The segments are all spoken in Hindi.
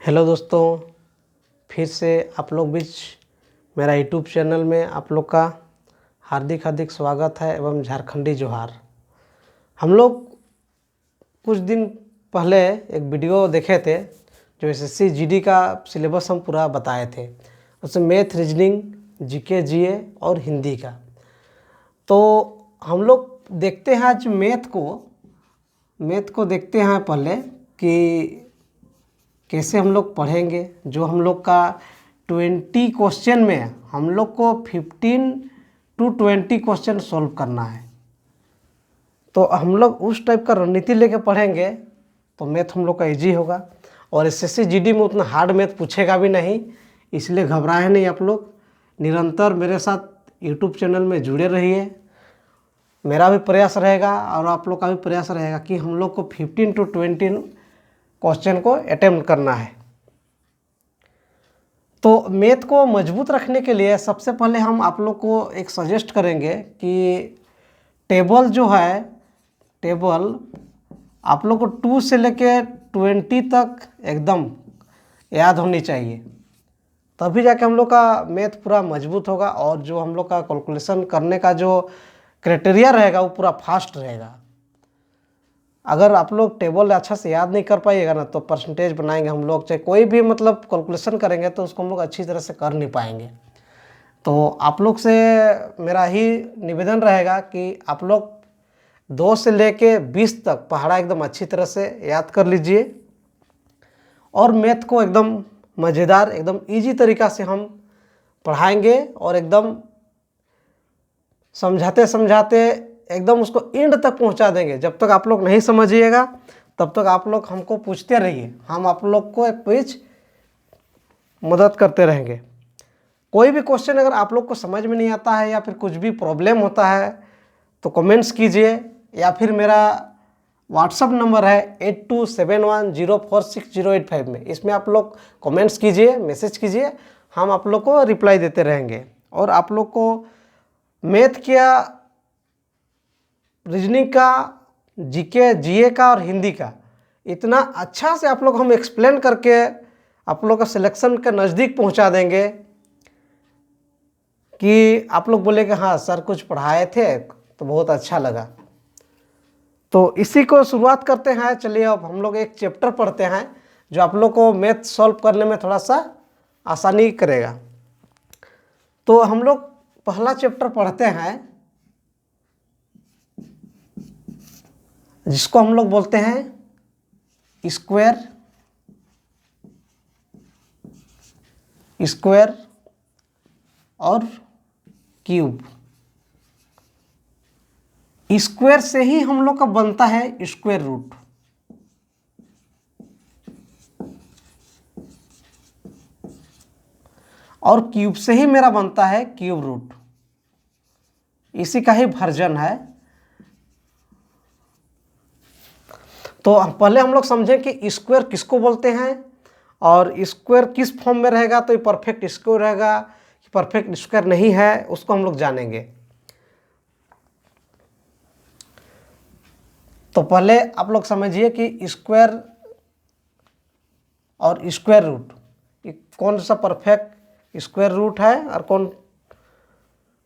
हेलो दोस्तों, फिर से आप लोग बीच मेरा यूट्यूब चैनल में आप लोग का हार्दिक हार्दिक स्वागत है एवं झारखंडी जोहार। हम लोग कुछ दिन पहले एक वीडियो देखे थे जो एसएससी जीडी का सिलेबस हम पूरा बताए थे। उसमें मैथ, रीजनिंग, जीके, जीए और हिंदी का। तो हम लोग देखते हैं आज मैथ को देखते हैं पहले कि कैसे हम लोग पढ़ेंगे। जो हम लोग का 20 क्वेश्चन में हम लोग को 15 to 20 क्वेश्चन सॉल्व करना है। तो हम लोग उस टाइप का रणनीति लेके पढ़ेंगे तो मैथ हम लोग का इजी होगा। और एसएससी जीडी में उतना हार्ड मैथ पूछेगा भी नहीं, इसलिए घबराए नहीं। आप लोग निरंतर मेरे साथ यूट्यूब चैनल में जुड़े रहिए। मेरा भी प्रयास रहेगा और आप लोग का भी प्रयास रहेगा कि हम लोग को 15 to 20 क्वेश्चन को अटेम्प्ट करना है। तो मैथ को मजबूत रखने के लिए सबसे पहले हम आप लोग को एक सजेस्ट करेंगे कि टेबल जो है, टेबल आप लोग को 2 से लेके 20 तक एकदम याद होनी चाहिए, तभी जाके हम लोग का मैथ पूरा मजबूत होगा। और जो हम लोग का कैलकुलेशन करने का जो क्राइटेरिया रहेगा वो पूरा फास्ट रहेगा। अगर आप लोग टेबल अच्छा से याद नहीं कर पाइएगा ना, तो परसेंटेज बनाएंगे हम लोग, चाहे कोई भी मतलब कैलकुलेशन करेंगे तो उसको हम लोग अच्छी तरह से कर नहीं पाएंगे। तो आप लोग से मेरा ही निवेदन रहेगा कि आप लोग 2 से लेके 20 तक पहाड़ा एकदम अच्छी तरह से याद कर लीजिए। और मैथ को एकदम मज़ेदार, एकदम इजी तरीक़ा से हम पढ़ाएंगे और एकदम समझाते समझाते एकदम उसको एंड तक पहुंचा देंगे। जब तक आप लोग नहीं समझिएगा तब तक आप लोग हमको पूछते रहिए, हम आप लोग को एक पेज मदद करते रहेंगे। कोई भी क्वेश्चन अगर आप लोग को समझ में नहीं आता है या फिर कुछ भी प्रॉब्लम होता है तो कमेंट्स कीजिए, या फिर मेरा व्हाट्सअप नंबर है 8271046085 में, इसमें आप लोग कमेंट्स कीजिए, मैसेज कीजिए, हम आप लोग को रिप्लाई देते रहेंगे। और आप लोग को मैथ क्या, रीजनिंग का, जीके, जीए का और हिंदी का इतना अच्छा से आप लोग हम एक्सप्लेन करके आप लोग का सिलेक्शन के नज़दीक पहुंचा देंगे कि आप लोग बोले कि हाँ सर कुछ पढ़ाए थे तो बहुत अच्छा लगा। तो इसी को शुरुआत करते हैं। चलिए अब हम लोग एक चैप्टर पढ़ते हैं जो आप लोग को मैथ सॉल्व करने में थोड़ा सा आसानी करेगा। तो हम लोग पहला चैप्टर पढ़ते हैं जिसको हम लोग बोलते हैं स्क्वायर और क्यूब। स्क्वायर से ही हम लोग का बनता है स्क्वायर रूट, और क्यूब से ही मेरा बनता है क्यूब रूट। इसी का ही वर्जन है। तो पहले हम लोग समझें कि स्क्वायर किसको बोलते हैं और स्क्वायर किस फॉर्म में रहेगा तो ये परफेक्ट स्क्वायर रहेगा कि परफेक्ट स्क्वायर नहीं है, उसको हम लोग जानेंगे। तो पहले आप लोग समझिए कि स्क्वायर और स्क्वायर रूट कौन सा परफेक्ट स्क्वायर रूट है और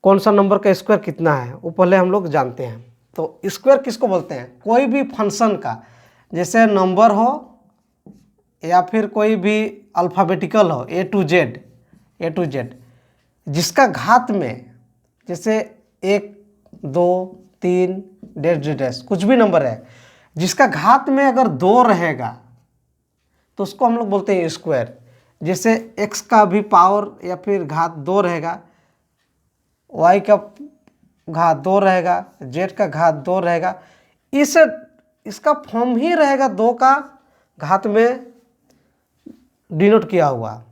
कौन सा नंबर का स्क्वायर कितना है, वो पहले हम लोग जानते हैं। तो स्क्वायर किसको बोलते हैं? कोई भी फंक्शन का, जैसे नंबर हो या फिर कोई भी अल्फ़ाबेटिकल हो, ए टू जेड, जिसका घात में जैसे 1, 2, 3 डैश डैश कुछ भी नंबर है, जिसका घात में अगर 2 रहेगा तो उसको हम लोग बोलते हैं स्क्वायर। जैसे x का भी पावर या फिर घात 2 रहेगा, y का घात 2 रहेगा, z का घात 2 रहेगा, इसका फॉर्म ही रहेगा 2 का घात में डिनोट किया हुआ।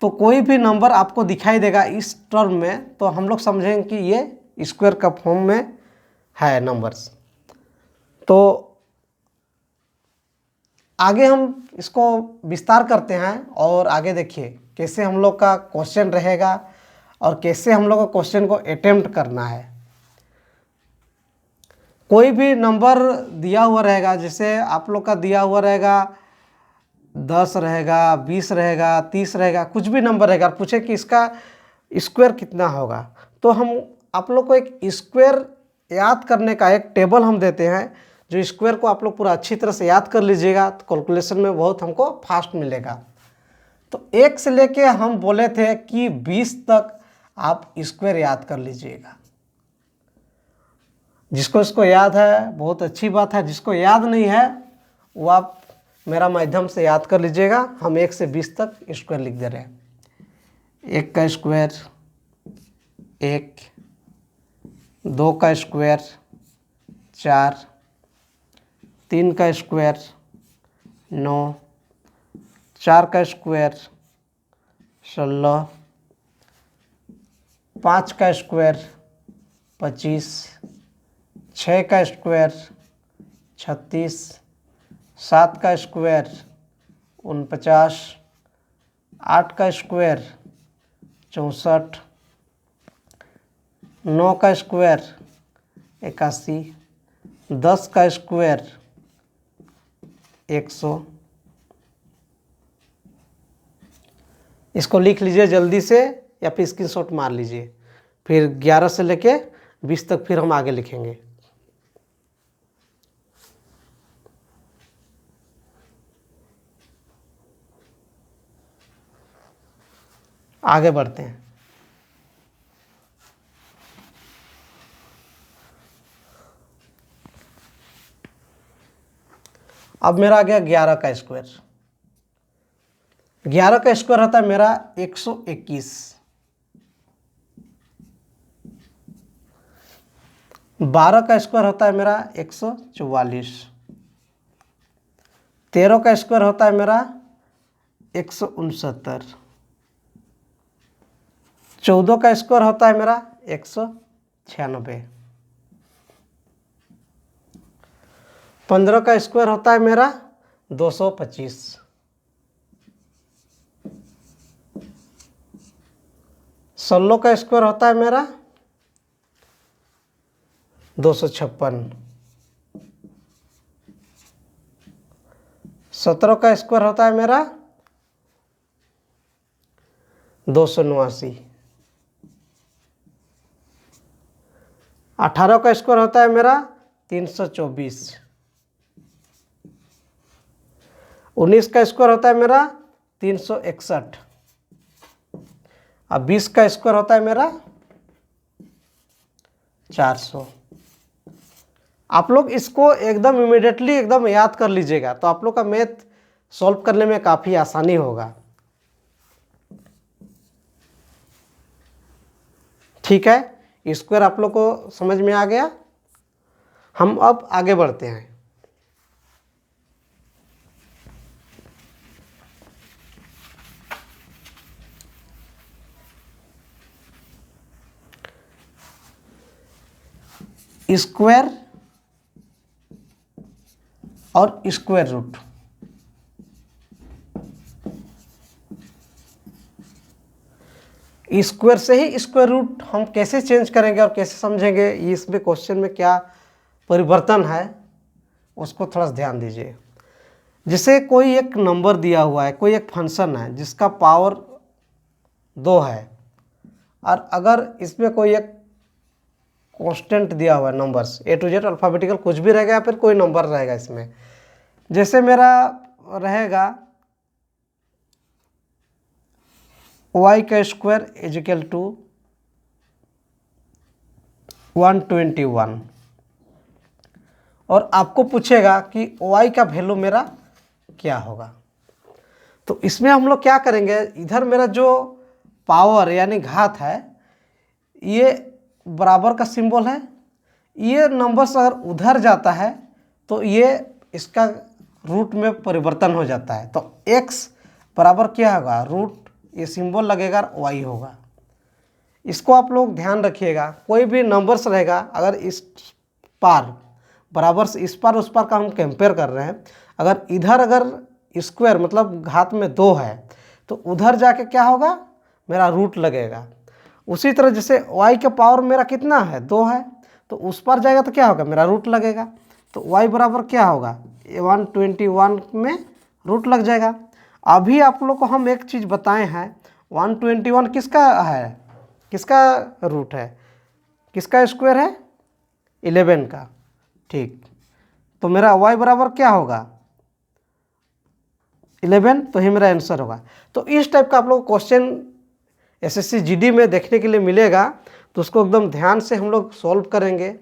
तो कोई भी नंबर आपको दिखाई देगा इस टर्म में तो हम लोग समझेंगे कि ये स्क्वायर का फॉर्म में है नंबर्स। तो आगे हम इसको विस्तार करते हैं और आगे देखिए कैसे हम लोग का क्वेश्चन रहेगा और कैसे हम लोग को क्वेश्चन को अटेम्प्ट करना है। कोई भी नंबर दिया हुआ रहेगा, जैसे आप लोग का दिया हुआ रहेगा 10 रहेगा, 20 रहेगा, 30 रहेगा, कुछ भी नंबर रहेगा और पूछे कि इसका स्क्वायर कितना होगा, तो हम आप लोग को एक स्क्वायर याद करने का एक टेबल हम देते हैं, जो स्क्वायर को आप लोग पूरा अच्छी तरह से याद कर लीजिएगा तो कैलकुलेशन में बहुत हमको फास्ट मिलेगा। तो 1 से लेके हम बोले थे कि 20 तक आप स्क्वायर याद कर लीजिएगा। जिसको इसको याद है बहुत अच्छी बात है, जिसको याद नहीं है वो आप मेरा माध्यम से याद कर लीजिएगा। हम 1 से 20 तक स्क्वायर लिख दे रहे हैं। 1 का स्क्वायर 1, 2 का स्क्वायर 4, 3 का स्क्वायर 9, 4 का स्क्वायर 16, 5 का स्क्वायर 25, 6 का स्क्वायर 36, 7 का स्क्वायर 49, 8 का स्क्वायर 64, 9 का स्क्वायर 81, 10 का स्क्वायर 100। इसको लिख लीजिए जल्दी से या फिर स्क्रीनशॉट मार लीजिए। फिर 11 से लेके 20 तक फिर हम आगे लिखेंगे। आगे बढ़ते हैं। अब मेरा आ गया 11 का स्क्वायर। 11 का स्क्वायर होता है मेरा 121। 12 का स्क्वायर होता है मेरा 144। 13 का स्क्वायर होता है मेरा 169। 14 का स्क्वायर होता है मेरा 196। 15 का स्क्वायर होता है मेरा 225। 16 का स्क्वायर होता है मेरा 256। 17 का स्क्वायर होता है मेरा 279। 18 का स्क्वायर होता है मेरा 324। 19 का स्क्वायर होता है मेरा 361। अब 20 का स्क्वायर होता है मेरा 400। आप लोग इसको एकदम इमीडिएटली एकदम याद कर लीजिएगा तो आप लोग का मैथ सॉल्व करने में काफ़ी आसानी होगा। ठीक है, स्क्वायर आप लोग को समझ में आ गया। हम अब आगे बढ़ते हैं। स्क्वायर और स्क्वायर रूट। स्क्वायर से ही स्क्वायर रूट हम कैसे चेंज करेंगे और कैसे समझेंगे, इसमें क्वेश्चन में क्या परिवर्तन है उसको थोड़ा सा ध्यान दीजिए। जैसे कोई एक नंबर दिया हुआ है, कोई एक फंक्शन है जिसका पावर 2 है और अगर इसमें कोई एक कांस्टेंट दिया हुआ है, numbers A to Z alphabetical कुछ भी रहेगा या फिर कोई नंबर रहेगा इसमें। जैसे मेरा रहेगा y का स्क्वायर इज इक्वल टू 121 और आपको पूछेगा कि y का वैल्यू मेरा क्या होगा। तो इसमें हम लोग क्या करेंगे, इधर मेरा जो पावर यानी घात है ये बराबर का सिंबल है, ये नंबर्स अगर उधर जाता है तो ये इसका रूट में परिवर्तन हो जाता है। तो x बराबर क्या होगा, रूट ये सिंबल लगेगा y होगा। इसको आप लोग ध्यान रखिएगा। कोई भी नंबर्स रहेगा अगर इस पार बराबर से इस पार उस पार का हम कंपेयर कर रहे हैं, अगर इधर अगर स्क्वायर मतलब घात में 2 है तो उधर जाके क्या होगा, मेरा रूट लगेगा। उसी तरह जैसे y का पावर मेरा कितना है 2 है तो उस पर जाएगा तो क्या होगा, मेरा रूट लगेगा। तो y बराबर क्या होगा, 121 में रूट लग जाएगा। अभी आप लोग को हम एक चीज़ बताए हैं, 121 किसका है, किसका रूट है, किसका स्क्वायर है, 11 का। ठीक, तो मेरा y बराबर क्या होगा, 11, तो ही मेरा आंसर होगा। तो इस टाइप का आप लोग क्वेश्चन एसएससी जीडी में देखने के लिए मिलेगा, तो उसको एकदम ध्यान से हम लोग सॉल्व करेंगे।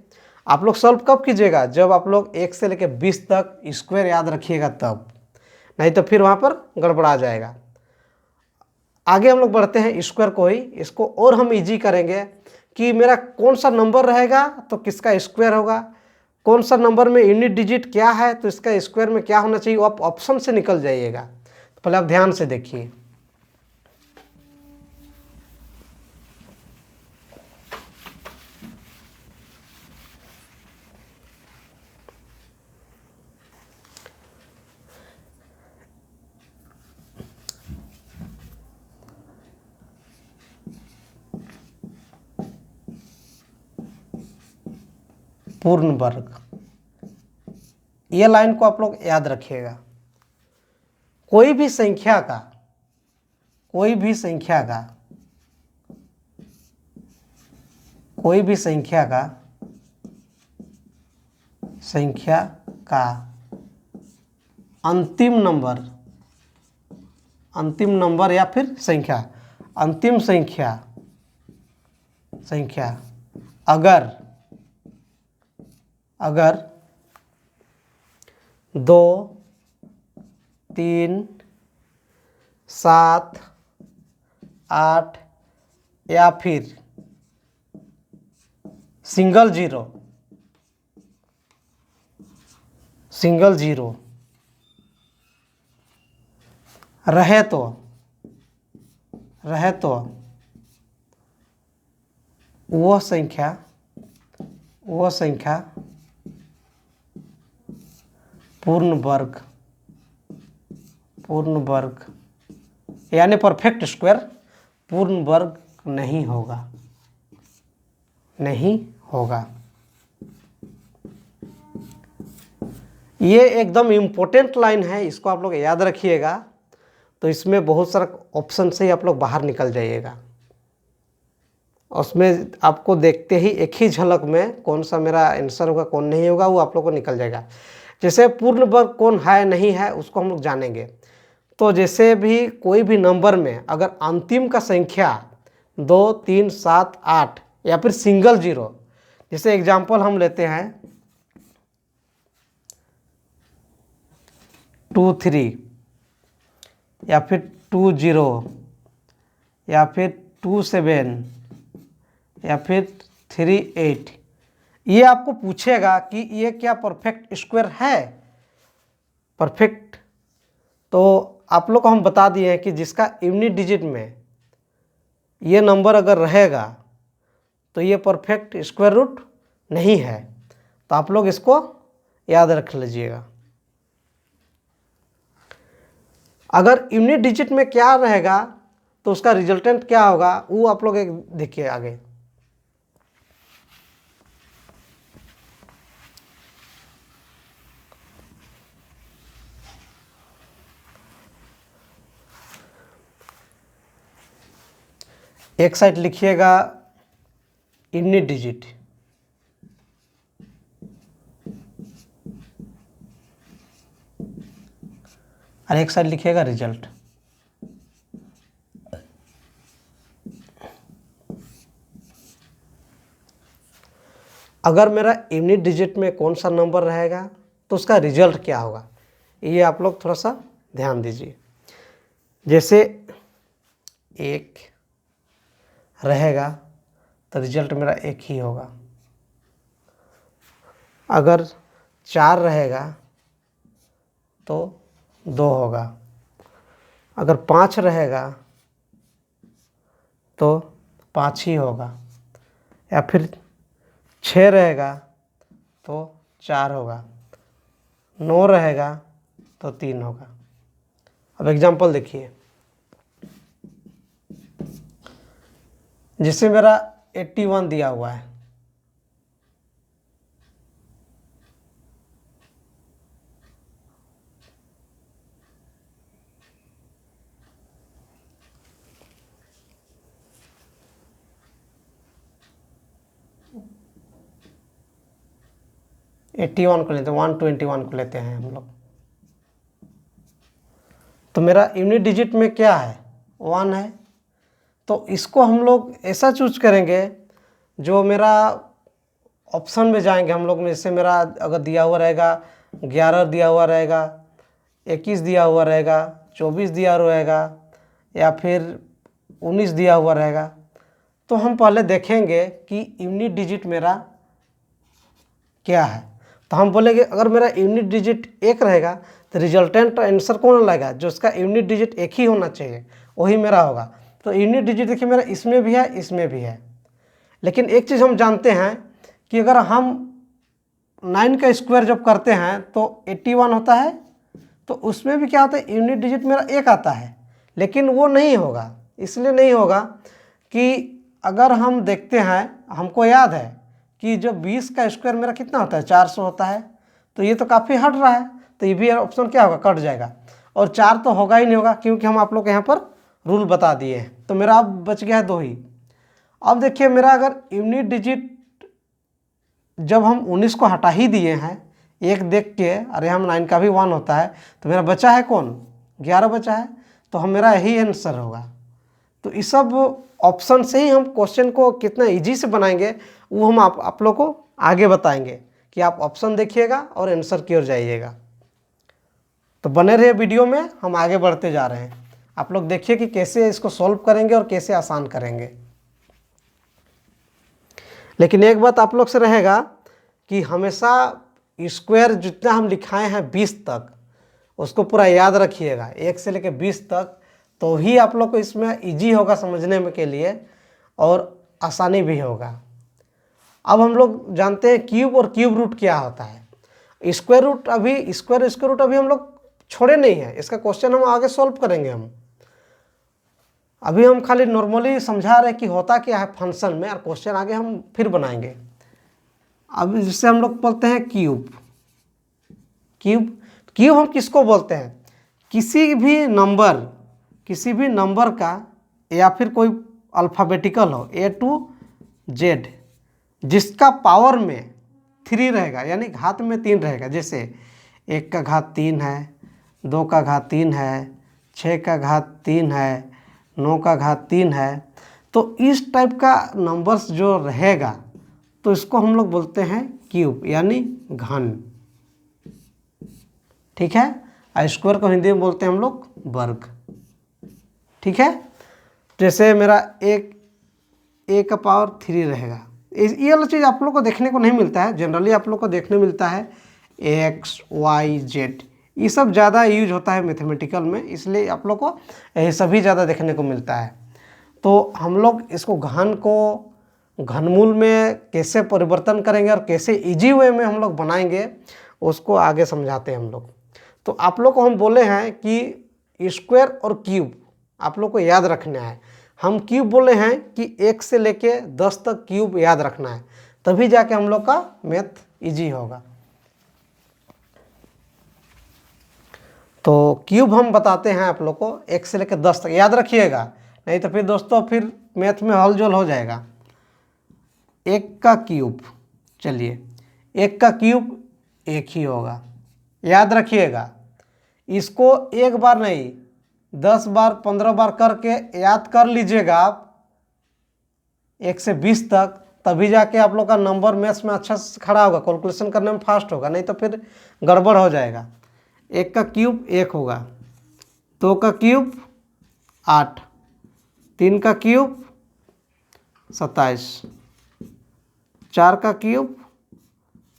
आप लोग सॉल्व कब कीजिएगा, जब आप लोग 1 से लेकर 20 तक स्क्वायर याद रखिएगा तब, नहीं तो फिर वहाँ पर गड़बड़ा जाएगा। आगे हम लोग बढ़ते हैं स्क्वायर को ही, इसको और हम इजी करेंगे कि मेरा कौन सा नंबर रहेगा तो किसका स्क्वायर होगा, कौन सा नंबर में यूनिट डिजिट क्या है तो इसका स्क्वायर में क्या होना चाहिए, वो आप ऑप्शन से निकल जाइएगा। तो पहले आप ध्यान से देखिए। पूर्ण वर्ग, ये लाइन को आप लोग याद रखिएगा। कोई भी संख्या का, कोई भी संख्या का, कोई भी संख्या का, संख्या का अंतिम नंबर, अंतिम नंबर या फिर संख्या, अंतिम संख्या, संख्या अगर, अगर 2, 3, 7, 8 या फिर सिंगल जीरो, सिंगल जीरो रहे तो, रहे तो वह संख्या, वह संख्या पूर्ण वर्ग, पूर्ण वर्ग यानी परफेक्ट स्क्वायर पूर्ण वर्ग नहीं होगा, नहीं होगा। ये एकदम इम्पोर्टेंट लाइन है, इसको आप लोग याद रखिएगा। तो इसमें बहुत सारा ऑप्शन से ही आप लोग बाहर निकल जाइएगा, उसमें आपको देखते ही एक ही झलक में कौन सा मेरा आंसर होगा कौन नहीं होगा वो आप लोग को निकल जाएगा। जैसे पूर्ण वर्ग कौन है नहीं है उसको हम लोग जानेंगे। तो जैसे भी कोई भी नंबर में अगर अंतिम का संख्या 2, 3, 7, 8 या फिर सिंगल जीरो, जैसे एग्जांपल हम लेते हैं 2, 3 या फिर 2, 0 या फिर 2, 7 या फिर 3, 8, ये आपको पूछेगा कि ये क्या परफेक्ट स्क्वायर है, परफेक्ट। तो आप लोग को हम बता दिए हैं कि जिसका यूनिट डिजिट में ये नंबर अगर रहेगा तो ये परफेक्ट स्क्वायर रूट नहीं है। तो आप लोग इसको याद रख लीजिएगा। अगर यूनिट डिजिट में क्या रहेगा तो उसका रिजल्टेंट क्या होगा वो आप लोग एक देखिए आगे। एक साइड लिखिएगा यूनिट डिजिट, और एक साइड लिखिएगा रिजल्ट। अगर मेरा यूनिट डिजिट में कौन सा नंबर रहेगा तो उसका रिजल्ट क्या होगा, ये आप लोग थोड़ा सा ध्यान दीजिए। जैसे 1 रहेगा तो रिजल्ट मेरा 1 ही होगा। अगर 4 रहेगा तो 2 होगा। अगर 5 रहेगा तो 5 ही होगा। या फिर 6 रहेगा तो 4 होगा। 9 रहेगा तो 3 होगा। अब एग्जांपल देखिए, जिससे मेरा 81 दिया हुआ है, 81 को लेते हैं, 121 को लेते हैं हम लोग। तो मेरा यूनिट डिजिट में क्या है, 1 है। तो इसको हम लोग ऐसा चूज करेंगे जो मेरा ऑप्शन में जाएंगे हम लोग में। जैसे मेरा अगर दिया हुआ रहेगा 11 दिया हुआ रहेगा, 21 दिया हुआ रहेगा, 24 दिया हुआ रहेगा, या फिर 19 दिया हुआ रहेगा, तो हम पहले देखेंगे कि यूनिट डिजिट मेरा क्या है। तो हम बोलेंगे अगर मेरा यूनिट डिजिट 1 रहेगा तो रिजल्टेंट आंसर कौन लाएगा, जो उसका यूनिट डिजिट 1 ही होना चाहिए, वही मेरा होगा। तो यूनिट डिजिट देखिए मेरा इसमें भी है, इसमें भी है। लेकिन एक चीज़ हम जानते हैं कि अगर हम 9 का स्क्वायर जब करते हैं तो 81 होता है, तो उसमें भी क्या होता है, यूनिट डिजिट मेरा 1 आता है। लेकिन वो नहीं होगा, इसलिए नहीं होगा कि अगर हम देखते हैं, हमको याद है कि जो 20 का स्क्वायर मेरा कितना होता है, 400 होता है। तो ये तो काफ़ी हट रहा है, तो ये भी ऑप्शन क्या होगा, कट जाएगा। और 4 तो होगा ही नहीं होगा, क्योंकि हम आप लोग के यहाँ पर रूल बता दिए हैं। तो मेरा अब बच गया है 2 ही। अब देखिए मेरा अगर यूनिट डिजिट जब हम 19 को हटा ही दिए हैं, एक देख के, अरे हम 9 का भी 1 होता है, तो मेरा बचा है कौन, 11 बचा है। तो हम मेरा यही आंसर होगा। तो इस सब ऑप्शन से ही हम क्वेश्चन को कितना इजी से बनाएंगे वो हम आप लोग को आगे बताएंगे, कि आप ऑप्शन देखिएगा और आंसर की ओर जाइएगा। तो बने रहिए वीडियो में, हम आगे बढ़ते जा रहे हैं। आप लोग देखिए कि कैसे इसको सॉल्व करेंगे और कैसे आसान करेंगे। लेकिन एक बात आप लोग से रहेगा कि हमेशा स्क्वायर जितना हम लिखाए हैं 20 तक, उसको पूरा याद रखिएगा, 1 से लेकर 20 तक। तो ही आप लोग को इसमें इजी होगा समझने में के लिए, और आसानी भी होगा। अब हम लोग जानते हैं क्यूब और क्यूब रूट क्या होता है। स्क्वायर रूट अभी स्क्वायर रूट अभी हम लोग छोड़े नहीं है, इसका क्वेश्चन हम आगे सॉल्व करेंगे। हम अभी हम खाली नॉर्मली समझा रहे कि होता क्या है फंक्शन में, और क्वेश्चन आगे हम फिर बनाएंगे। अब जिससे हम लोग बोलते हैं क्यूब। क्यूब क्यूब हम किसको बोलते हैं, किसी भी नंबर का, या फिर कोई अल्फ़ाबेटिकल हो A to Z, जिसका पावर में 3 रहेगा, यानी घात में 3 रहेगा। जैसे 1 का घात 3 है, 2 का घात 3 है, 6 का घात 3 है, 9 का घात 3 है। तो इस टाइप का नंबर्स जो रहेगा, तो इसको हम लोग बोलते हैं क्यूब, यानी घन। ठीक है। स्क्वायर को हिंदी में बोलते हैं हम लोग वर्ग। ठीक है। जैसे मेरा A का पावर 3 रहेगा। ये वाला चीज़ आप लोग को देखने को नहीं मिलता है, जनरली आप लोग को देखने मिलता है X, Y, Z, ये सब ज़्यादा यूज होता है मैथमेटिकल में, इसलिए आप लोग को ये सभी ज़्यादा देखने को मिलता है। तो हम लोग इसको घन को घनमूल में कैसे परिवर्तन करेंगे और कैसे इजी वे में हम लोग बनाएंगे, उसको आगे समझाते हैं हम लोग। तो आप लोग को हम बोले हैं कि स्क्वायर और क्यूब आप लोग को याद रखना है। हम क्यूब बोले हैं कि 1 से लेके 10 तक क्यूब याद रखना है, तभी जाके हम लोग का मैथ इजी होगा। तो क्यूब हम बताते हैं आप लोग को 1 से लेकर 10 तक याद रखिएगा, नहीं तो फिर दोस्तों फिर मैथ में हलचल हो जाएगा। 1 का क्यूब, चलिए 1 का क्यूब 1 ही होगा, याद रखिएगा। इसको एक बार नहीं 10 बार 15 बार करके याद कर लीजिएगा आप 1 से 20 तक, तभी जाके आप लोग का नंबर मैथ्स में अच्छा से खड़ा होगा, कैलकुलेशन करने में फास्ट होगा, नहीं तो फिर गड़बड़ हो जाएगा। 1 का क्यूब 1 होगा, 2 का क्यूब 8, 3 का क्यूब 27, 4 का क्यूब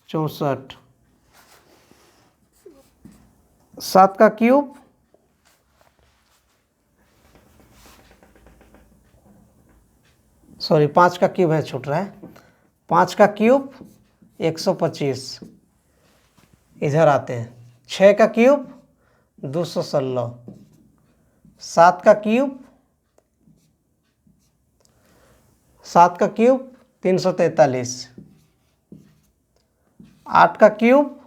64, 7 का क्यूब 5 का क्यूब है, छूट रहा है, 5 का क्यूब 125, इधर आते हैं। 6 का क्यूब 216, 7 का क्यूब 343, 8 का क्यूब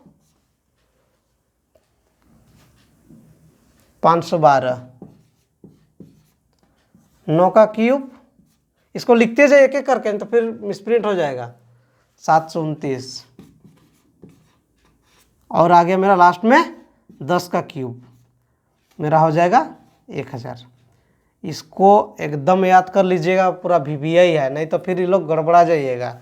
512, 9 का क्यूब, इसको लिखते जाइए एक एक करके, तो फिर मिसप्रिंट हो जाएगा, 729, और आ गया मेरा लास्ट में 10 का क्यूब, मेरा हो जाएगा 1000। इसको एकदम याद कर लीजिएगा, पूरा VBI है, नहीं तो फिर ये लोग गड़बड़ा जाइएगा।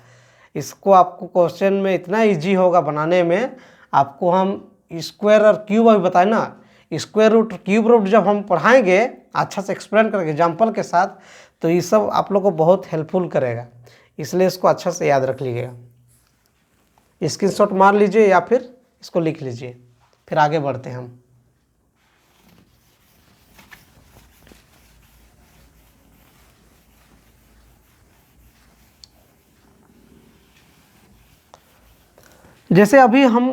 इसको आपको क्वेश्चन में इतना इजी होगा बनाने में। आपको हम स्क्वायर और क्यूब अभी बताए ना, स्क्वायर रूट क्यूब रूट जब हम पढ़ाएंगे अच्छा से एक्सप्लेन करेंगे एग्जाम्पल के साथ, तो ये सब आप लोग को बहुत हेल्पफुल करेगा, इसलिए इसको अच्छा से याद रख लीजिएगा। स्क्रीनशॉट मार लीजिए या फिर इसको लिख लीजिए, फिर आगे बढ़ते हैं हम। जैसे अभी हम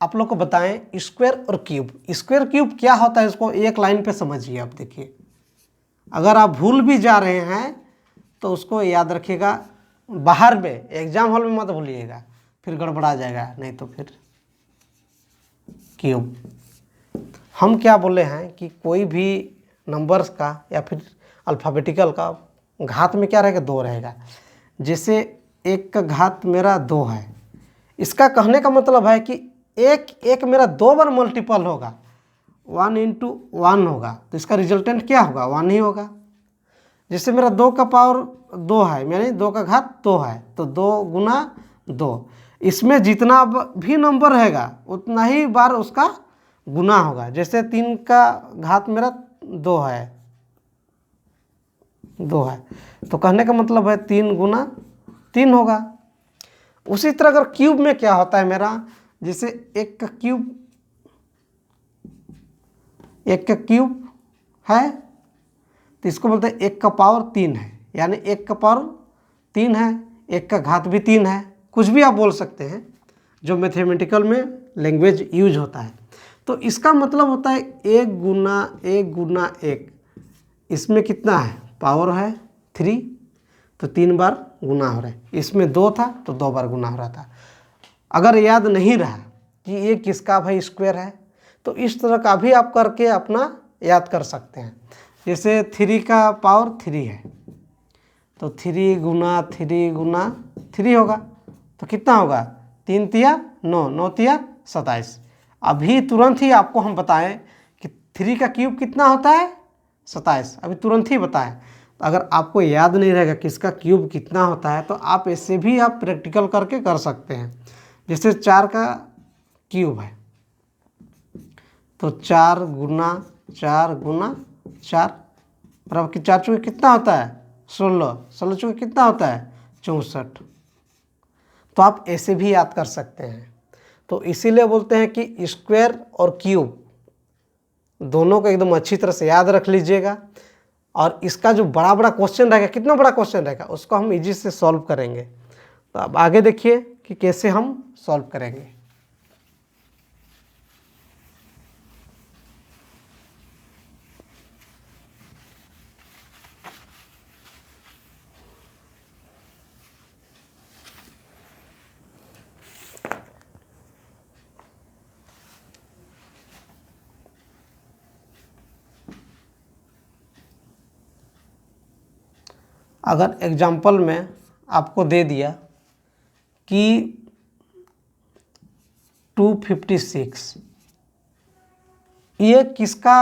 आप लोग को बताएं स्क्वायर और क्यूब। स्क्वायर क्यूब क्या होता है इसको एक लाइन पे समझिए। आप देखिए, अगर आप भूल भी जा रहे हैं तो उसको याद रखिएगा, बाहर में एग्जाम हॉल में मत भूलिएगा, फिर गड़बड़ा जाएगा, नहीं तो फिर क्यूब। हम क्या बोले हैं कि कोई भी नंबर्स का या फिर अल्फ़ाबेटिकल का घात में क्या रहेगा, 2 रहेगा। जैसे 1 का घात मेरा 2 है, इसका कहने का मतलब है कि एक मेरा 2 बार मल्टीपल होगा, 1 × 1 होगा, तो इसका रिजल्टेंट क्या होगा, 1 ही होगा। जैसे मेरा 2 का पावर 2 है, यानी 2 का घात 2 है, तो 2 × 2, इसमें जितना भी नंबर रहेगा उतना ही बार उसका गुना होगा। जैसे 3 का घात मेरा 2 है, तो कहने का मतलब है 3 × 3 होगा। उसी तरह अगर क्यूब में क्या होता है मेरा, जैसे 1 का क्यूब है, तो इसको बोलते हैं 1 का पावर 3 है, यानी 1 का पावर 3 है, 1 का घात भी 3 है, कुछ भी आप बोल सकते हैं जो मैथमेटिकल में लैंग्वेज यूज होता है। तो इसका मतलब होता है 1 × 1, इसमें कितना है, पावर है 3, तो 3 बार गुना हो रहा है। इसमें 2 था तो 2 बार गुना हो रहा था। अगर याद नहीं रहा कि ये किसका भाई स्क्वायर है, तो इस तरह का भी आप करके अपना याद कर सकते हैं। जैसे 3 का पावर 3 है, तो 3 × 3 होगा, तो कितना होगा, 3 × 9, 9 × 27। अभी तुरंत ही आपको हम बताएं कि 3 का क्यूब कितना होता है, 27, अभी तुरंत ही बताएं। तो अगर आपको याद नहीं रहेगा कि इसका क्यूब कितना होता है, तो आप ऐसे भी आप प्रैक्टिकल करके कर सकते हैं। जैसे 4 का क्यूब है, तो 4 × 4 × 4 बराबर कि 4 चौके कितना होता है, 16, 16 चौके कितना होता है, 64। तो आप ऐसे भी याद कर सकते हैं। तो इसीलिए बोलते हैं कि स्क्वायर और क्यूब दोनों को एकदम अच्छी तरह से याद रख लीजिएगा। और इसका जो बड़ा बड़ा क्वेश्चन रहेगा, कितना बड़ा क्वेश्चन रहेगा, उसको हम इजी से सॉल्व करेंगे। तो अब आगे देखिए कि कैसे हम सॉल्व करेंगे। अगर एग्जाम्पल में आपको दे दिया कि 256, ये किसका